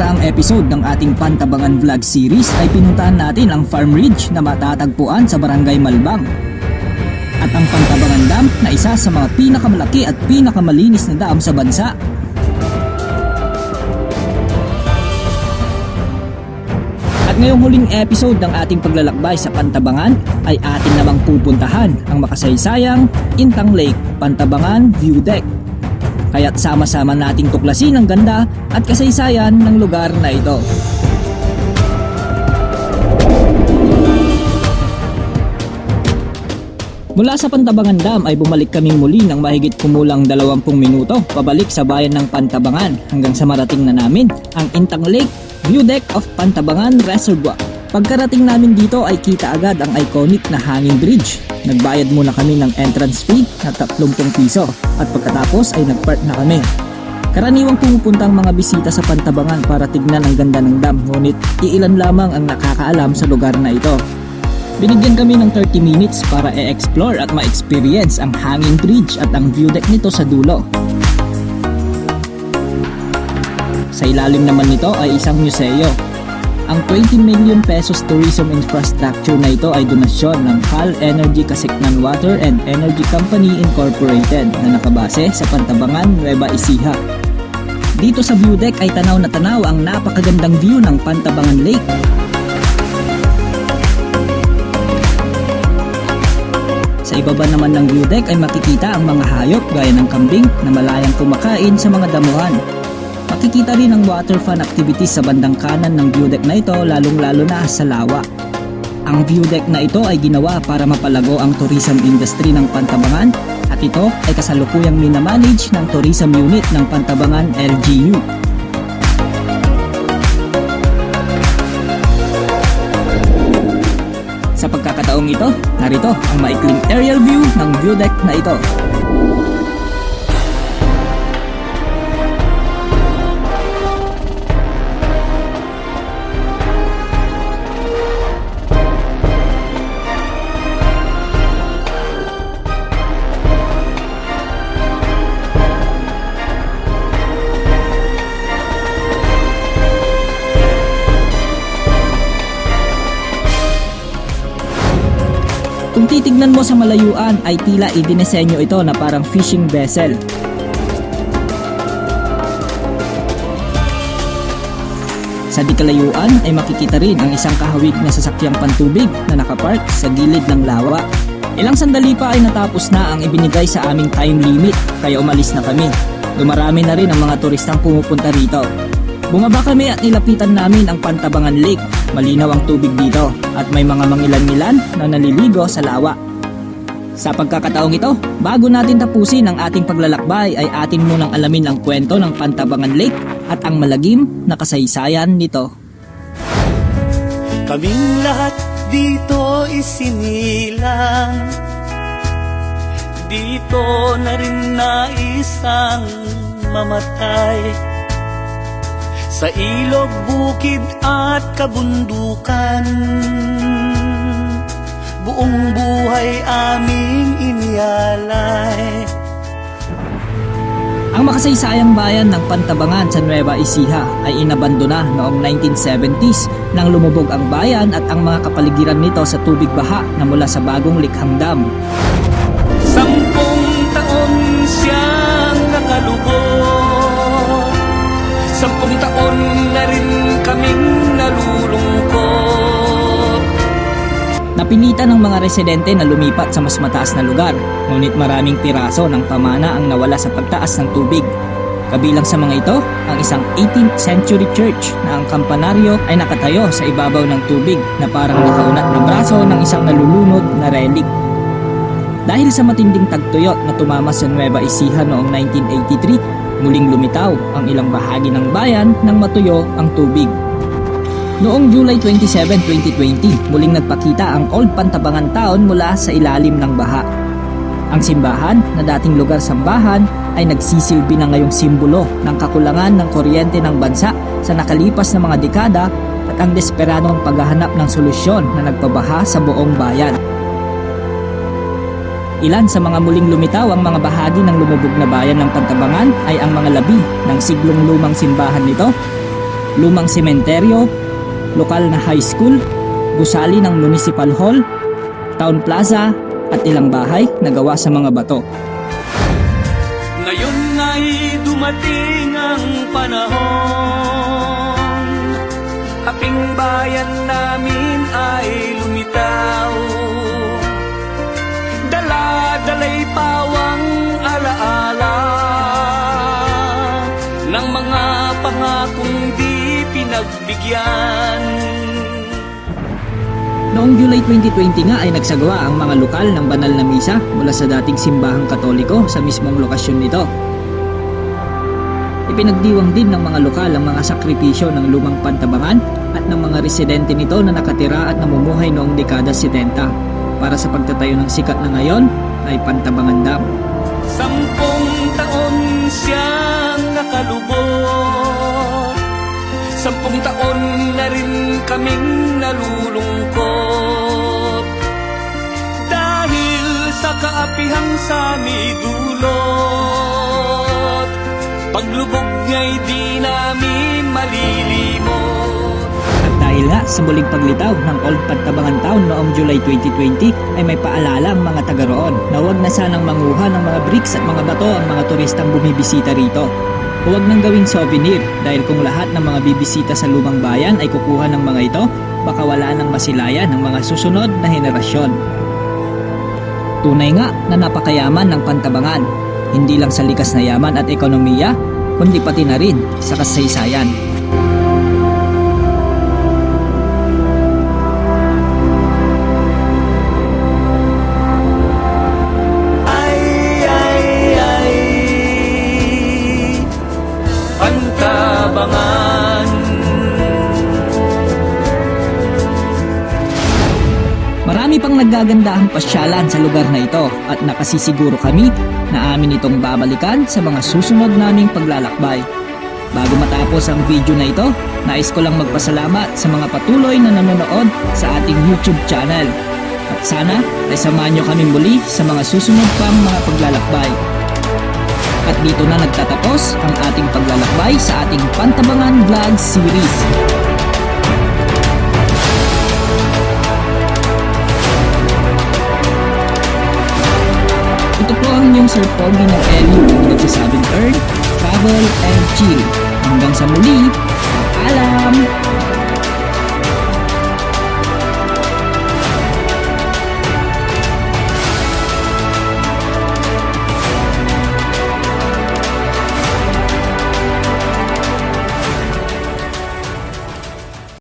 nakaraang episode ng ating Pantabangan Vlog Series ay pinuntahan natin ang Farm Ridge na matatagpuan sa Barangay Malbang. At ang Pantabangan Dam na isa sa mga pinakamalaki at pinakamalinis na dam sa bansa. At ngayong huling episode ng ating paglalakbay sa Pantabangan ay atin namang pupuntahan ang makasaysayang Intang Lake Pantabangan View Deck. Kaya't sama-sama nating tuklasin ang ganda at kasaysayan ng lugar na ito. Mula sa Pantabangan Dam ay bumalik kaming muli ng mahigit kumulang 20 minuto pabalik sa bayan ng Pantabangan hanggang sa marating na namin ang Intang Lake View Deck of Pantabangan Reservoir. Pagkarating namin dito ay kita agad ang iconic na hanging bridge. Nagbayad muna kami ng entrance fee na 30 piso at pagkatapos ay nagpark na kami. Karaniwang pumupunta ang mga bisita sa Pantabangan para tignan ang ganda ng dam, ngunit iilan lamang ang nakakaalam sa lugar na ito. Binigyan kami ng 30 minutes para i-explore at ma-experience ang hanging bridge at ang view deck nito sa dulo. Sa ilalim naman nito ay isang museo. Ang 20 million pesos tourism infrastructure na ito ay donasyon ng HAL Energy Kasiknan Water and Energy Company Incorporated na nakabase sa Pantabangan, Nueva Ecija. Dito sa view deck ay tanaw na tanaw ang napakagandang view ng Pantabangan Lake. Sa ibaba naman ng view deck ay makikita ang mga hayop gaya ng kambing na malayang kumakain sa mga damuhan. Makikita rin ang water fun activities sa bandang kanan ng view deck na ito, lalong-lalo na sa lawa. Ang view deck na ito ay ginawa para mapalago ang tourism industry ng Pantabangan at ito ay kasalukuyang minamanage ng tourism unit ng Pantabangan LGU. Sa pagkakataong ito, narito ang maikling aerial view ng view deck na ito. Kung titignan mo sa malayuan ay tila idinisenyo ito na parang fishing vessel. Sa di kalayuan ay makikita rin ang isang kahawig na sasakyang pantubig na nakapark sa gilid ng lawa. Ilang sandali pa ay natapos na ang ibinigay sa aming time limit kaya umalis na kami. Dumarami na rin ang mga turistang pumupunta rito. Bumaba kami at nilapitan namin ang Pantabangan Lake. Malinaw ang tubig dito at may mga mangilan-ngilan na naliligo sa lawa. Sa pagkakataong ito, bago natin tapusin ang ating paglalakbay ay atin munang alamin ang kwento ng Pantabangan Lake at ang malagim na kasaysayan nito. Kaming lahat dito isinilang, dito na rin naisang mamatay. Sa ilog, bukid at kabundukan, buong buhay aming inialay. Ang makasaysayang bayan ng Pantabangan sa Nueva Ecija ay inabandona noong 1970s nang lumubog ang bayan at ang mga kapaligiran nito sa tubig baha na mula sa bagong likhang dam. 10 taon siyang nakalubog, 10 taon na rin kaming nalulungkot. Napilitan ng mga residente na lumipat sa mas mataas na lugar, ngunit maraming piraso ng pamana ang nawala sa pagtaas ng tubig. Kabilang sa mga ito, ang isang 18th century church na ang kampanaryo ay nakatayo sa ibabaw ng tubig na parang nakaunat na braso ng isang nalulunod na relic. Dahil sa matinding tagtuyot na tumama sa Nueva Ecija noong 1983, muling lumitaw ang ilang bahagi ng bayan nang matuyo ang tubig. Noong July 27, 2020, muling nagpakita ang Old Pantabangan Town mula sa ilalim ng baha. Ang simbahan na dating lugar sambahan ay nagsisilbi na ngayong simbolo ng kakulangan ng kuryente ng bansa sa nakalipas na mga dekada at ang desperadong paghahanap ng solusyon na nagpabaha sa buong bayan. Ilan sa mga muling lumitaw ang mga bahagi ng lumubog na bayan ng Pantabangan ay ang mga labi ng siglong lumang simbahan nito, lumang sementeryo, lokal na high school, gusali ng municipal hall, town plaza, at ilang bahay na gawa sa mga bato. Ngayon ay dumating ang panahon, aping bayan namin ay lumitaw. Dala-dala'y pawang alaala ng mga pangakong di pinagbigyan. Noong July 2020 nga ay nagsagawa ang mga lokal ng banal na misa mula sa dating simbahang Katoliko sa mismong lokasyon nito. Ipinagdiwang din ng mga lokal ang mga sakripisyo ng lumang Pantabangan at ng mga residente nito na nakatira at namumuhay noong dekada 70 para sa pagtatayo ng sikat na ngayon ay Pantabangan Dam. 10 taon siyang nakalubog, 10 taon na rin kaming nalulungkot dahil sa kaapihang sami dulot. Paglubog niya'y di namin malilimot. At dahil nga sa muling paglitaw ng Old Pantabangan Town noong July 2020 ay may paalala ang mga taga roon na huwag na sanang manguha ng mga bricks at mga bato ang mga turistang bumibisita rito. Huwag nang gawing souvenir dahil kung lahat ng mga bibisita sa lumang bayan ay kukuha ng mga ito, baka wala nang masilayan ng mga susunod na henerasyon. Tunay nga na napakayaman ng Pantabangan, hindi lang sa likas na yaman at ekonomiya, kundi pati na rin sa kasaysayan. Pantabangan. Marami pang naggagandahang pasyalan sa lugar na ito at nakasisiguro kami na amin itong babalikan sa mga susunod naming paglalakbay. Bago matapos ang video na ito, nais ko lang magpasalamat sa mga patuloy na nanonood sa ating YouTube channel. At sana ay samahan nyo kami muli sa mga susunod pang mga paglalakbay. At dito na nagtatapos ang ating paglalakbay sa ating Pantabangan Vlog Series. Ito po ang inyong Sir Pogi ng Ellie na nagsasabing Earn, Travel, and Chill. Hanggang sa muli, paalam!